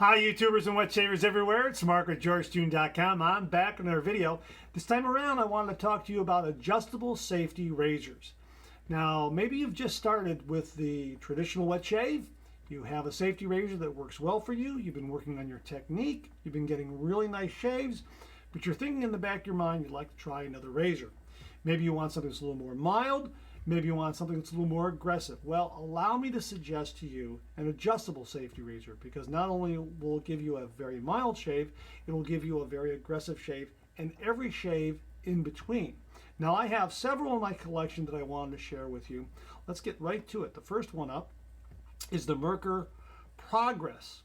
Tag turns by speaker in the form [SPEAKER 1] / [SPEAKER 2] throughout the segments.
[SPEAKER 1] Hi YouTubers and wet shavers everywhere, it's Mark with GeorgeTune.com. I'm back with another video. This time around I wanted to talk to you about adjustable safety razors. Now maybe you've just started with the traditional wet shave. You have a safety razor that works well for you. You've been working on your technique. You've been getting really nice shaves, but you're thinking in the back of your mind you'd like to try another razor. Maybe you want something that's a little more mild. Maybe you want something that's a little more aggressive. Well, allow me to suggest to you an adjustable safety razor, because not only will it give you a very mild shave, it will give you a very aggressive shave and every shave in between. Now, I have several in my collection that I wanted to share with you. Let's get right to it. The first one up is the Merkur Progress.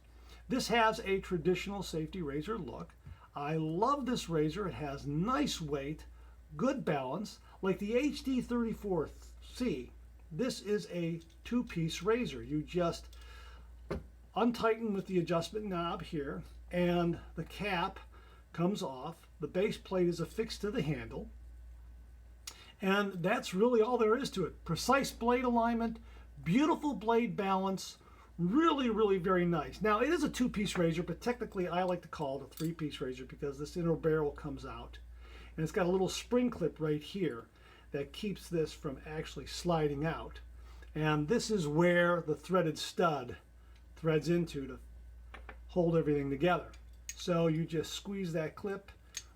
[SPEAKER 1] This has a traditional safety razor look. I love this razor. It has nice weight, good balance. Like the HD34C, this is a two-piece razor. You just untighten with the adjustment knob here, and the cap comes off. The base plate is affixed to the handle, and that's really all there is to it. Precise blade alignment, beautiful blade balance, really very nice. Now, it is a two-piece razor, but technically I like to call it a three-piece razor because this inner barrel comes out. And it's got a little spring clip right here that keeps this from actually sliding out. And this is where the threaded stud threads into to hold everything together. So you just squeeze that clip,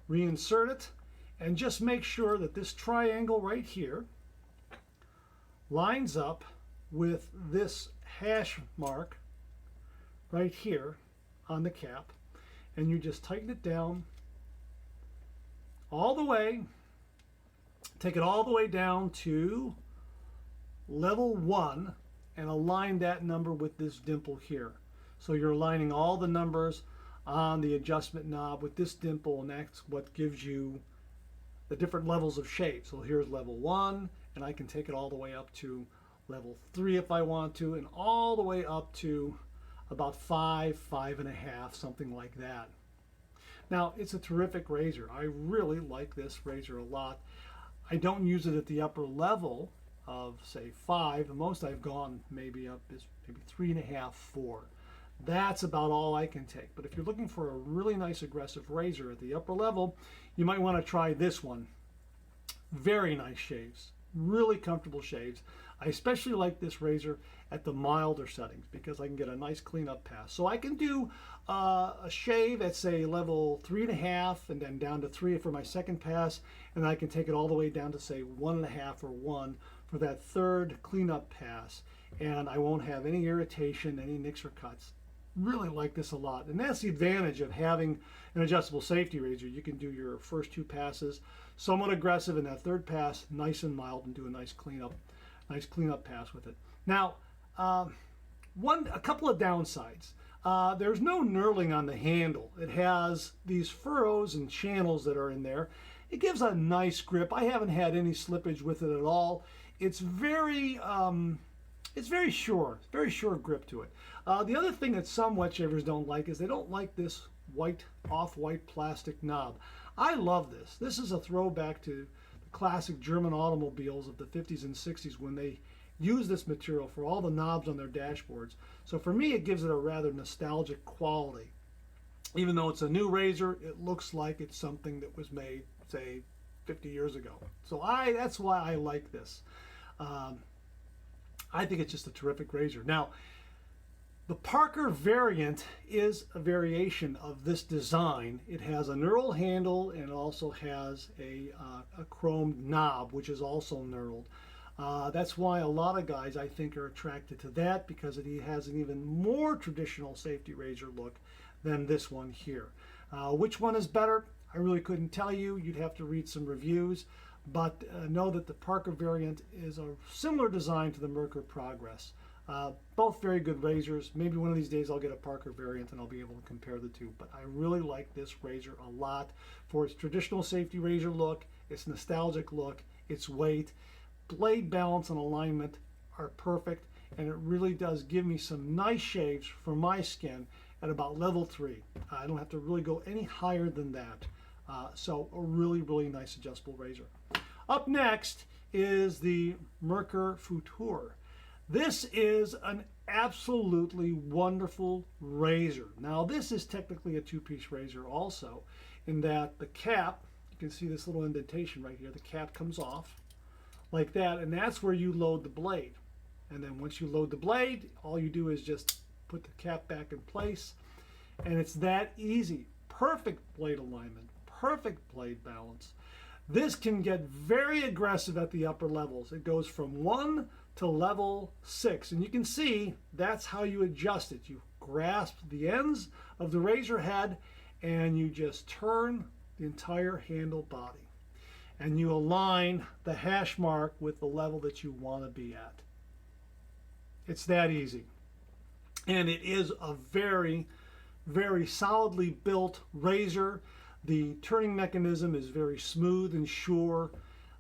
[SPEAKER 1] reinsert it, and just make sure that this triangle right here lines up with this hash mark right here on the cap. And you just tighten it down all the way, take it all the way down to level 1 and align that number with this dimple here. So you're aligning all the numbers on the adjustment knob with this dimple, and that's what gives you the different levels of shave. So here's level 1, and I can take it all the way up to level 3 if I want to, and all the way up to about 5, 5.5, something like that. Now, it's a terrific razor. I really like this razor a lot. I don't use it at the upper level of, say, 5. The most I've gone maybe up is maybe 3.5, 4. That's about all I can take. But if you're looking for a really nice aggressive razor at the upper level, you might want to try this one. Very nice shaves. Really comfortable shaves. I especially like this razor at the milder settings because I can get a nice cleanup pass. So I can do a shave at, say, level 3.5 and then down to 3 for my second pass, and I can take it all the way down to, say, 1.5 or 1 for that third cleanup pass, and I won't have any irritation, any nicks or cuts. Really like this a lot, and that's the advantage of having an adjustable safety razor. You can do your first 2 passes somewhat aggressive, and that third pass nice and mild, and do a nice cleanup pass with it. Now, a couple of downsides. There's no knurling on the handle. It has these furrows and channels that are in there. It gives a nice grip. I haven't had any slippage with it at all. It's very sure, very sure grip to it. The other thing that some wet shavers don't like is they don't like this white, off-white plastic knob. I love this. This is a throwback to the classic German automobiles of the 50s and 60s when they used this material for all the knobs on their dashboards. So for me, it gives it a rather nostalgic quality. Even though it's a new razor, it looks like it's something that was made, say, 50 years ago. So that's why I like this. I think it's just a terrific razor. Now, the Parker variant is a variation of this design. It has a knurled handle, and it also has a chromed knob, which is also knurled. That's why a lot of guys, I think, are attracted to that, because it has an even more traditional safety razor look than this one here. Which one is better? I really couldn't tell you. You'd have to read some reviews. But know that the Parker variant is a similar design to the Merkur Progress. Both very good razors. Maybe one of these days I'll get a Parker variant and I'll be able to compare the two. But I really like this razor a lot for its traditional safety razor look, its nostalgic look, its weight. Blade balance and alignment are perfect, and it really does give me some nice shaves for my skin at about level 3. I don't have to really go any higher than that. So a really nice adjustable razor. Up next is the Merkur Fruit. This is an absolutely wonderful razor. Now this is technically a two-piece razor also, in that the cap, you can see this little indentation right here, the cap comes off like that, and that's where you load the blade. And then once you load the blade, all you do is just put the cap back in place, and it's that easy. Perfect blade alignment, perfect blade balance. This can get very aggressive at the upper levels. It goes from 1 to level 6, and you can see that's how you adjust it. You grasp the ends of the razor head and you just turn the entire handle body, and you align the hash mark with the level that you want to be at. It's that easy. And it is a very, very solidly built razor. The turning mechanism is very smooth and sure.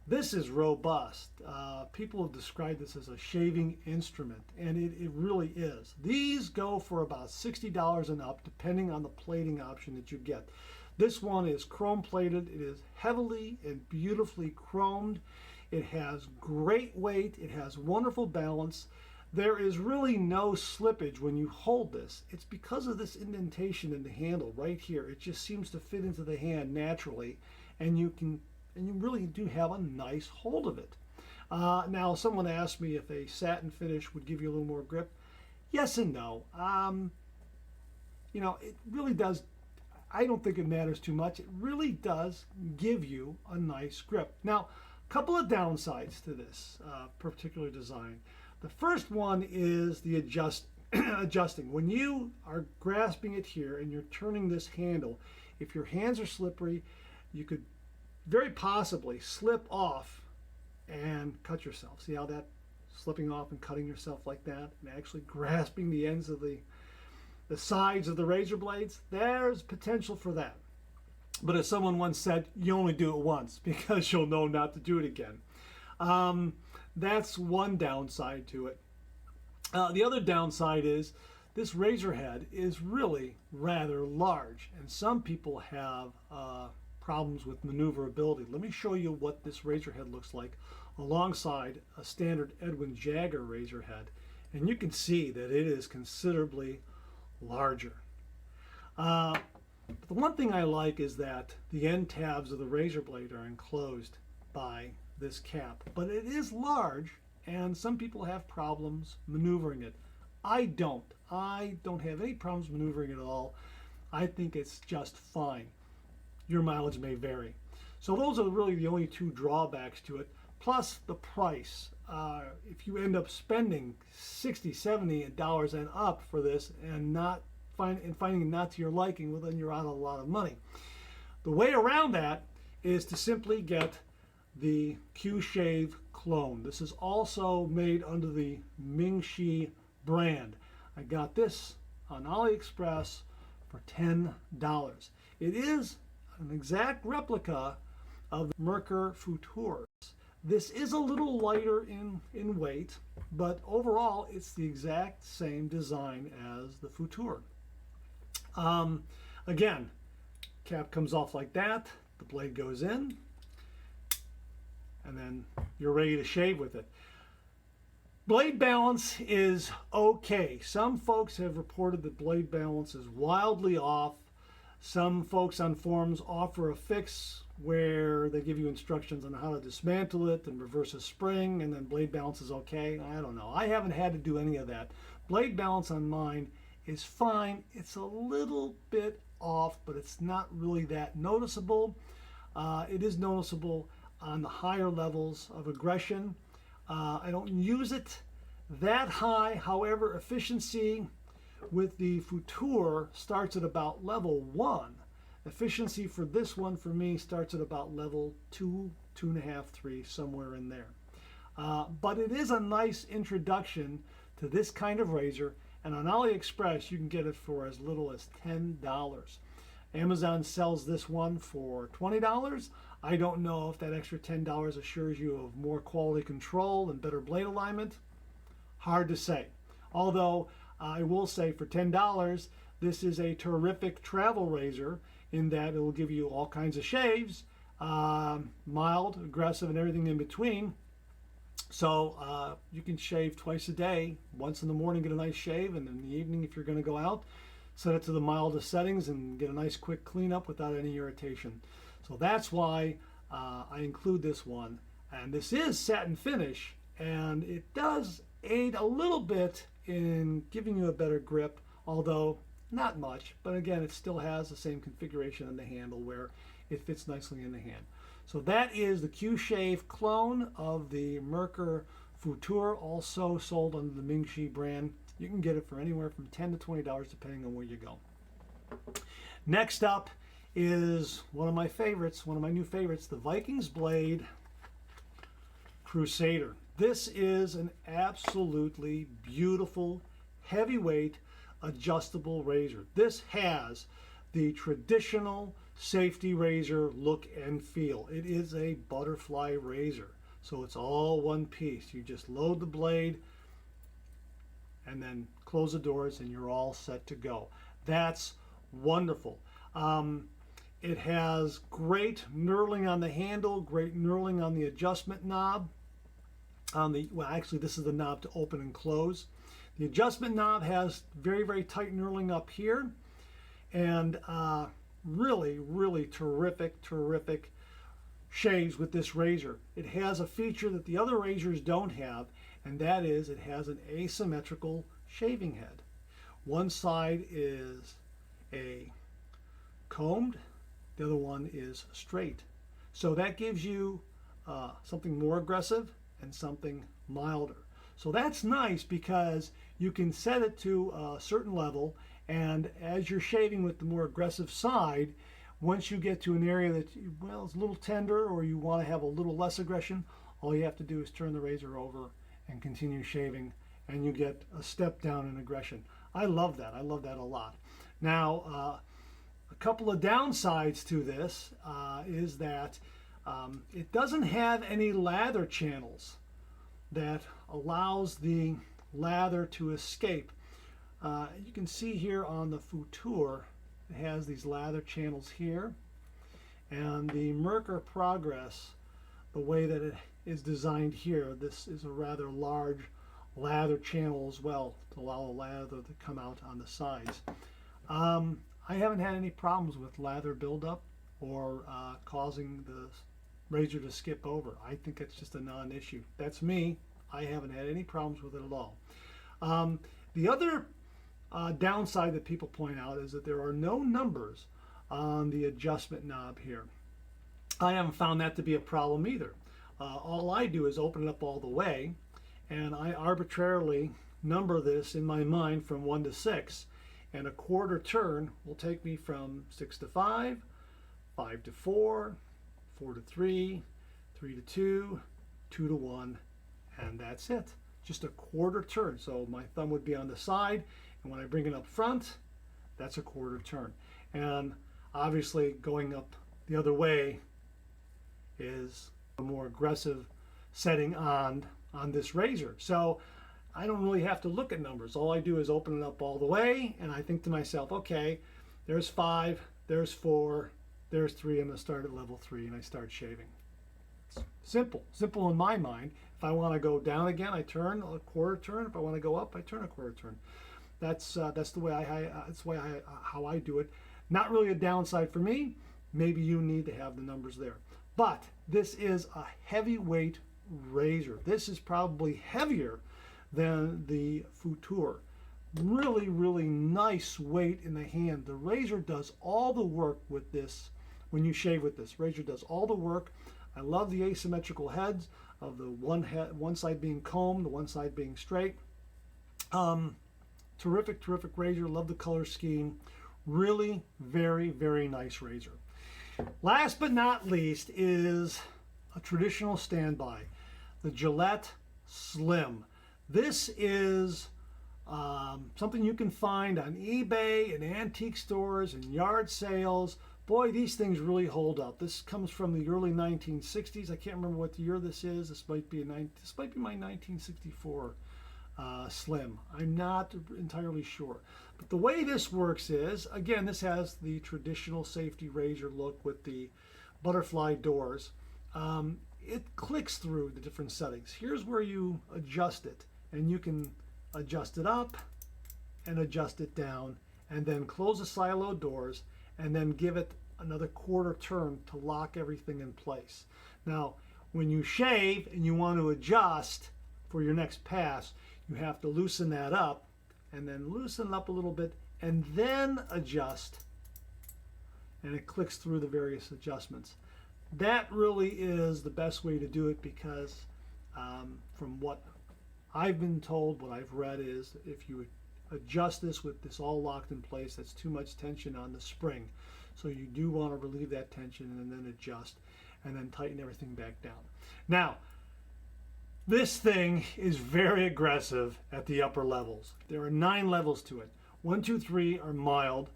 [SPEAKER 1] This is robust. People have described this as a shaving instrument, and it really is. These go for about $60 and up, depending on the plating option that you get. This one is chrome plated. It is heavily and beautifully chromed. It has great weight. It has wonderful balance. There is really no slippage when you hold this. It's because of this indentation in the handle right here. It just seems to fit into the hand naturally, and you really do have a nice hold of it. Now, someone asked me if a satin finish would give you a little more grip. Yes and no. You know, it really does. I don't think it matters too much. It really does give you a nice grip. Now, a couple of downsides to this particular design. The first one is the adjusting. When you are grasping it here and you're turning this handle, if your hands are slippery, you could very possibly slip off and cut yourself. See how that slipping off and cutting yourself like that and actually grasping the ends of the sides of the razor blades? There's potential for that. But as someone once said, you only do it once because you'll know not to do it again. That's one downside to it. The other downside is this razor head is really rather large, and some people have problems with maneuverability. Let me show you what this razor head looks like alongside a standard Edwin Jagger razor head, and you can see that it is considerably larger. But the one thing I like is that the end tabs of the razor blade are enclosed by this cap, but it is large, and some people have problems maneuvering it. I don't have any problems maneuvering it at all. I think it's just fine. Your mileage may vary. So those are really the only two drawbacks to it, plus the price. If you end up spending $60, $70 and up for this and finding it not to your liking, well, then you're out a lot of money. The way around that is to simply get the Pei Shave Clone. This is also made under the Mingxi brand. I got this on AliExpress for $10. It is an exact replica of the Merkur Fruit. This is a little lighter in weight, but overall it's the exact same design as the Fruit. Again, cap comes off like that, the blade goes in, and then you're ready to shave with it. Blade balance is okay. Some folks have reported that blade balance is wildly off. Some folks on forums offer a fix where they give you instructions on how to dismantle it and reverse a spring, and then blade balance is okay. I don't know. I haven't had to do any of that. Blade balance on mine is fine. It's a little bit off, but it's not really that noticeable. It is noticeable on the higher levels of aggression. I don't use it that high. However, efficiency with the Fruit starts at about level 1. Efficiency for this one for me starts at about level 2, 2.5, 3, somewhere in there. But it is a nice introduction to this kind of razor, and on AliExpress you can get it for as little as $10. Amazon sells this one for $20. I don't know if that extra $10 assures you of more quality control and better blade alignment. Hard to say. Although I will say for $10, this is a terrific travel razor in that it will give you all kinds of shaves, mild, aggressive, and everything in between. So you can shave twice a day. Once in the morning, get a nice shave, and in the evening, if you're going to go out, set it to the mildest settings and get a nice quick cleanup without any irritation. So that's why I include this one. And this is satin finish, and it does aid a little bit in giving you a better grip, although not much. But again, it still has the same configuration in the handle where it fits nicely in the hand. So that is the Pei Shave Clone of the Merkur Fruit, also sold under the Mingxi brand. You can get it for anywhere from $10 to $20 depending on where you go. Next up is one of my favorites, one of my new favorites, the Vikings blade Crusader. This is an absolutely beautiful, heavyweight, adjustable razor. This has the traditional safety razor look and feel. It is a butterfly razor, so it's all one piece. You just load the blade and then close the doors and you're all set to go. That's wonderful. It has great knurling on the handle, great knurling on the adjustment knob. Well, actually, this is the knob to open and close. The adjustment knob has very, very tight knurling up here, and really, really terrific shaves with this razor. It has a feature that the other razors don't have, and that is it has an asymmetrical shaving head. One side is a combed, the other one is straight. So that gives you something more aggressive and something milder. So that's nice because you can set it to a certain level, and as you're shaving with the more aggressive side, once you get to an area that, well, it's a little tender or you want to have a little less aggression, all you have to do is turn the razor over and continue shaving, and you get a step down in aggression. I love that. I love that a lot. Now, a couple of downsides to this is that it doesn't have any lather channels that allows the lather to escape. You can see here on the Fruit, it has these lather channels here, and the Merkur Progress, the way that it is designed here, this is a rather large lather channel as well to allow the lather to come out on the sides. I haven't had any problems with lather buildup or causing the razor to skip over. I think it's just a non-issue. That's me. I haven't had any problems with it at all. The other downside that people point out is that there are no numbers on the adjustment knob here. I haven't found that to be a problem either. All I do is open it up all the way, and I arbitrarily number this in my mind from 1 to 6, and a quarter turn will take me from 6 to 5, 5 to 4, 4 to 3, 3 to 2, 2 to 1, and that's it. Just a quarter turn. So my thumb would be on the side, and when I bring it up front, that's a quarter turn. And obviously going up the other way is a more aggressive setting on this razor. So I don't really have to look at numbers. All I do is open it up all the way, and I think to myself, okay, there's 5, there's 4, there's 3, I'm going to start at level 3, and I start shaving. It's simple in my mind. If I want to go down again, I turn a quarter turn. If I want to go up, I turn a quarter turn. That's the way how I do it. Not really a downside for me. Maybe you need to have the numbers there. But this is a heavyweight razor. This is probably heavier than the Fruit. Really, really nice weight in the hand. The razor does all the work with this. When you shave with this, razor does all the work. I love the asymmetrical heads of the one side being combed, the one side being straight. Terrific razor. Love the color scheme. Really very, very nice razor. Last but not least is a traditional standby, the Gillette Slim. This is something you can find on eBay and antique stores and yard sales. Boy, these things really hold up. This comes from the early 1960s. I can't remember what the year this is. This might be my 1964 Slim. I'm not entirely sure. But the way this works is, again, this has the traditional safety razor look with the butterfly doors. it clicks through the different settings. Here's where you adjust it, and you can adjust it up and adjust it down, and then close the silo doors, and then give it another quarter turn to lock everything in place. Now, when you shave and you want to adjust for your next pass, you have to loosen that up, and then loosen it up a little bit, and then adjust, and it clicks through the various adjustments. That really is the best way to do it, because from what I've been told, what I've read is if you adjust this with this all locked in place, that's too much tension on the spring. So you do want to relieve that tension and then adjust, and then tighten everything back down. Now, this thing is very aggressive at the upper levels. There are 9 levels to it. 1, 2, 3 are mild.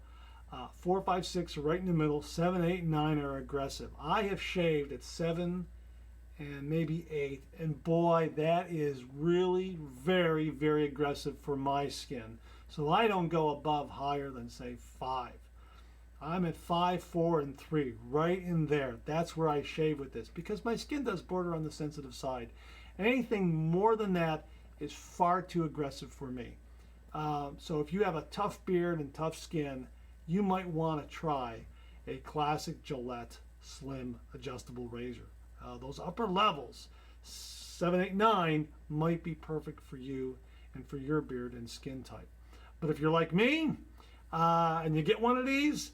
[SPEAKER 1] 4, 5, 6 are right in the middle. 7, 8, and 9 are aggressive. I have shaved at 7 and maybe 8, and boy, that is really very, very aggressive for my skin. So I don't go above higher than, say, 5. I'm at 5, 4, and 3, right in there. That's where I shave with this, because my skin does border on the sensitive side. Anything more than that is far too aggressive for me. So if you have a tough beard and tough skin, you might want to try a classic Gillette Slim adjustable razor. Those upper levels, 7, 8, 9, might be perfect for you and for your beard and skin type. But if you're like me and you get one of these,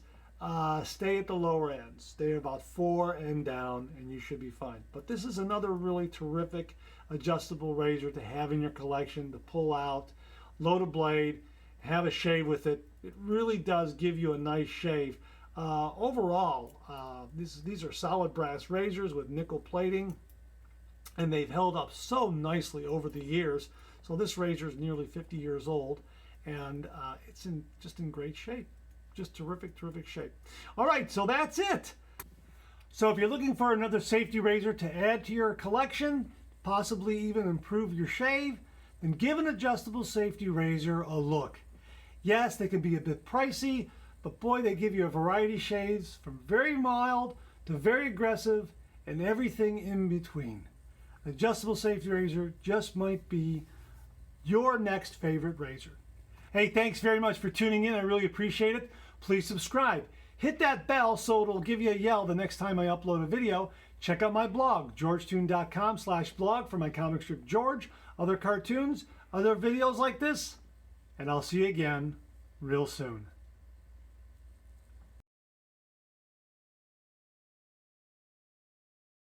[SPEAKER 1] stay at the lower end. Stay about 4 and down, and you should be fine. But this is another really terrific adjustable razor to have in your collection, to pull out, load a blade, have a shave with it. It really does give you a nice shave. Overall, these are solid brass razors with nickel plating, and they've held up so nicely over the years. So this razor is nearly 50 years old, and it's just in great shape. Just terrific, terrific shape. All right, so that's it. So if you're looking for another safety razor to add to your collection, possibly even improve your shave, then give an adjustable safety razor a look. Yes, they can be a bit pricey, but boy, they give you a variety of shades from very mild to very aggressive and everything in between. Adjustable safety razor just might be your next favorite razor. Hey, thanks very much for tuning in. I really appreciate it. Please subscribe. Hit that bell so it'll give you a yell the next time I upload a video. Check out my blog, georgetoon.com/blog, for my comic strip George, other cartoons, other videos like this, and I'll see you again real soon.